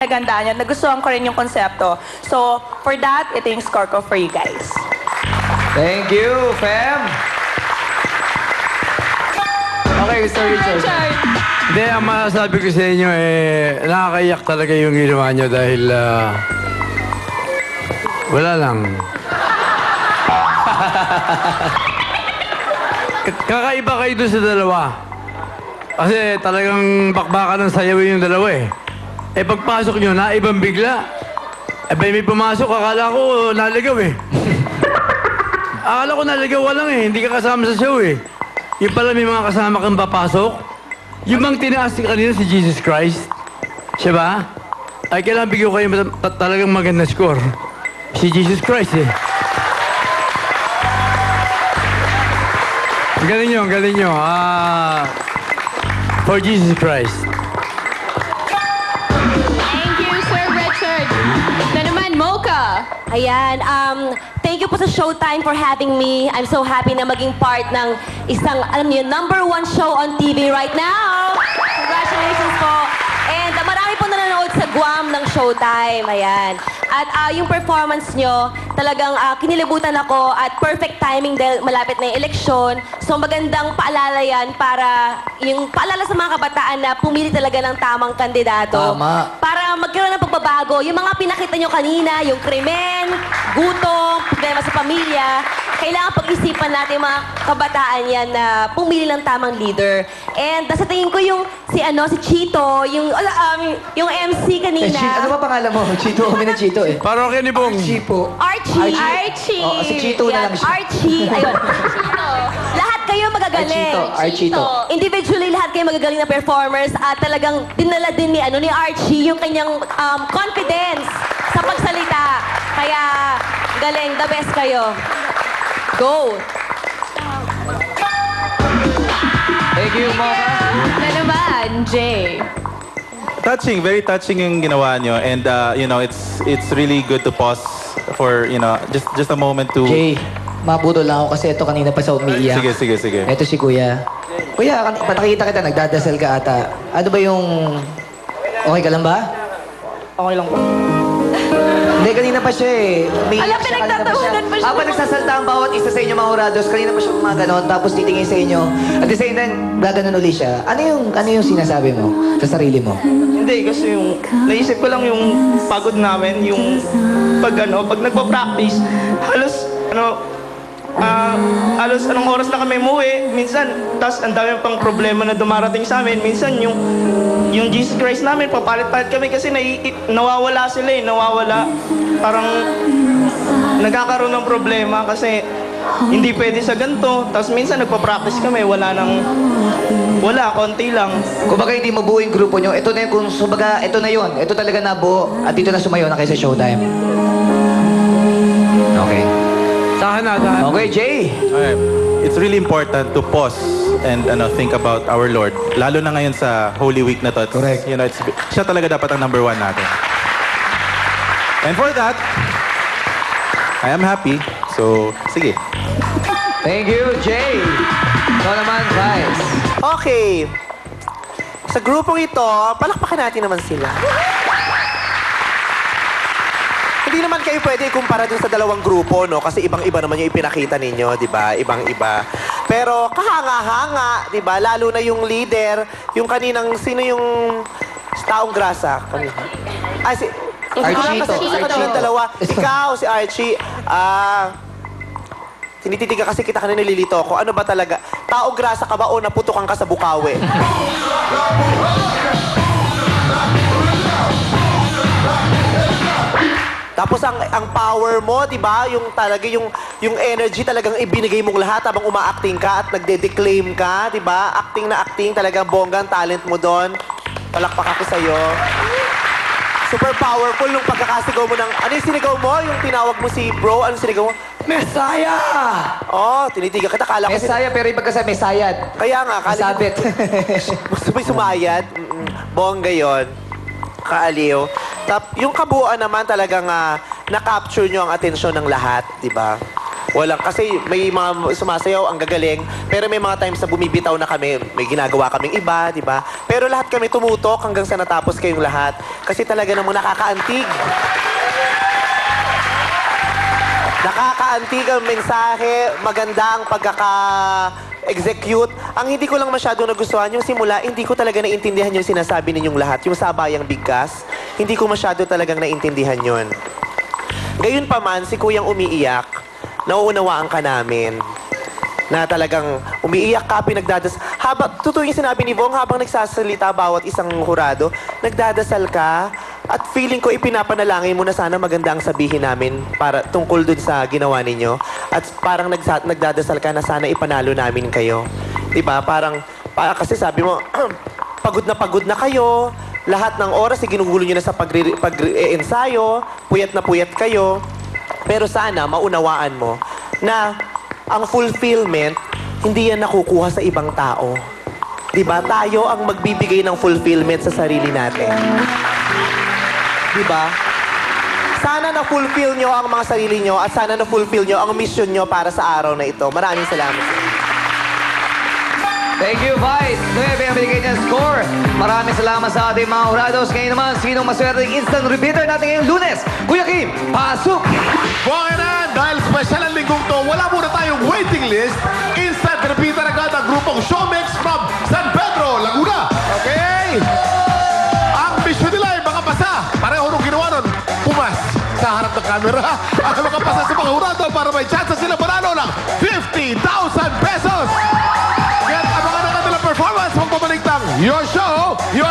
Nagandaan yun. Nagustuhan ko rin yung konsepto. So, for that, ito yung score ko for you guys. Thank you, Fem. Okay, Mr. Richard. Hindi, ang masasabi ko sa inyo, nakakaiyak talaga yung ginawa nyo dahil, wala lang. Kakaiba kayo doon sa dalawa. Kasi talagang bakbakan ng sayawin yung dalawa eh. Pagpasok nyo, naibang bigla. May pumasok, akala ko naligaw eh. Akala ko naligaw ka lang eh, hindi ka kasama sa show eh. Yung pala may mga kasama kang papasok. Yung bang tinaas kanina si Jesus Christ. Siya ba? Ay, kailangan bigyan ko kayo talagang maganda score. Si Jesus Christ eh. Galing nyo, galing nyo. For Jesus Christ. Thank you, Sir Richard. Na naman, Mocha. Ayan, thank you po sa Showtime for having me. I'm so happy na maging part ng isang, alam niyo, #1 show on TV right now. Congratulations po. And marami po nanonood sa Guam ng Showtime. Ayan. At yung performance nyo, talagang kinilabutan ako at perfect timing dahil malapit na yung eleksyon. So magandang paalala yan para yung paalala sa mga kabataan na pumili talaga ng tamang kandidato. Tama. Para magkaroon ng pagbabago. Yung mga pinakita nyo kanina, yung krimen, gutom, problema sa pamilya, kailangan pag-isipan natin yung mga kabataan yan na pumili ng tamang leader. And sa tingin ko yung si Chito, yung MC kanina. Ano ba pangalan mo? Chito, kami na Chito eh. Parokya ni Bong. Chipo. Archie. Oh, si Chito na lang siya. Archie. Ayun. Lahat kayo magagaling. Archito. Individually, lahat kayo magagaling na performers at talagang dinala din ni Archie yung kanyang confidence sa pagsalita. Kaya galing, the best kayo. Go! Thank you, Mocha. Na naman, Jay. Touching, very touching yung ginawa nyo. And, you know, it's really good to pause for, you know, just a moment to... Jay, mabudol lang ako kasi ito kanina pa sa umiiyak. Sige. Ito si Kuya. Kuya, patakita kita, nagdadasal ka ata. Ano ba yung... Okay ka lang ba? Okay lang po. Hindi, kanina pa siya eh. Umiiyak Alam, siya, kanina pinagtatawanan pa siya. Habang nagsasalta ang bawat isa sa inyo, mga hurados, kanina pa siya gumaganon, tapos titingin sa inyo. At the same time, gaganon ulit siya. Ano yung sinasabi mo sa sarili mo? Hindi, kasi yung naisip ko lang yung pagod namin, yung pag nagpa-practice, halos anong oras na kami umuwi, minsan, tas ang dami pang problema na dumarating sa amin, minsan yung Jesus Christ namin, papalit-palit kami kasi nawawala sila nawawala. Parang nagkakaroon ng problema kasi hindi pwede sa ganito. Tapos minsan nagpa-practice kami, wala, konti lang. Kumbaga hindi mabuo yung grupo nyo, ito na yung, ito na yun. Ito talaga nabuo at dito na sumayo na kayo sa Showtime. Okay. Tahan na. Okay, Jay. Okay. It's really important to pause and think about our Lord. Lalo na ngayon sa Holy Week na to. Correct. You know, siya talaga dapat ang #1 natin. And for that, I am happy. So, sige. Thank you, Jay. Ito naman, Vice. Okay. Sa grupong ito, palakpakan natin naman sila. Hindi naman kayo pwede ikumpara dun sa dalawang grupo, no? Kasi ibang-iba naman yung ipinakita ninyo, di ba? Ibang-iba. Pero kahanga-hanga, di ba? Lalo na yung leader, yung kaninang, sino yung taong grasa? Kanina. Ay, si... Archie to. Kasi yung dalawa. Ikaw, si Archie. Tinititiga kasi kita kanina nililito ako. Ano ba talaga? Taong grasa ka ba o naputukan ka sa bukawi? Tapos ang power mo, 'di ba? Yung talaga yung energy talagang ibinigay mong lahat habang uma-acting ka at nagde-declaim ka, 'di ba? Acting na acting, talagang bonggang talent mo doon. Palakpak ako sa iyo. Super powerful yung pagkakasigaw mo ng... Ano yung sinigaw mo? Yung tinawag mo si bro? Ano sinigaw mo? Messiah! Oh, tinitiga kita. Kala ko... Messiah, pero iba ka sa Messiah. Kaya nga, kala Masabit. Gusto mo yung sumayad? Bongga yun. Kaaliw. Yung kabuuan naman talagang na-capture nyo ang atensyon ng lahat, di ba? Walang, kasi may mga sumasayaw, ang gagaling, pero may mga times na bumibitaw na kami, may ginagawa kaming iba, di ba? Pero lahat kami tumutok hanggang sa natapos kayong lahat. Kasi talaga namang nakakaantig. Nakakaantig ang mensahe, maganda ang pagkaka-execute. Ang hindi ko lang masyado nagustuhan, yung simula, hindi ko talaga naintindihan yung sinasabi ninyong lahat. Yung sabayang bigkas, hindi ko masyado talagang naintindihan yon. Gayun pa man, si Kuyang umiiyak, nauunawaan ka namin na talagang umiiyak ka, pinagdadasal. Totoo yung sinabi ni Bong, habang nagsasalita bawat isang hurado, nagdadasal ka at feeling ko ipinapanalangin mo na sana maganda ang sabihin namin para tungkol dun sa ginawa ninyo. At parang nagdadasal ka na sana ipanalo namin kayo. Diba? Kasi sabi mo, pagod na kayo, lahat ng oras ginugulo nyo na sa pag-ensayo, puyat na puyat kayo. Pero sana maunawaan mo na ang fulfillment, hindi yan nakukuha sa ibang tao. Diba? Tayo ang magbibigay ng fulfillment sa sarili natin. Diba? Sana na-fulfill nyo ang mga sarili nyo at sana na-fulfill nyo ang mission nyo para sa araw na ito. Maraming salamat. Thank you, Vice. 9 ang binigay niya score. Maraming salamat sa ating mga hurados. Ngayon naman, sinong maswerteng instant repeater natin ngayong Lunes? Kuya Kim, pasok! Buwangan dahil special ang linggong to, wala muna tayong waiting list. Instant repeater agad ang grupong Showmix from San Pedro, Laguna. Okay? Ang mission nila ay makapasa. Pareho nung ginawa nun, pumas sa harap ng camera. Ang makapasa sa mga hurado para may chance sila manalo ng 50,000 pesos. Kaya abangan ang kanilang performance. Magbabalik ng Your Show, Your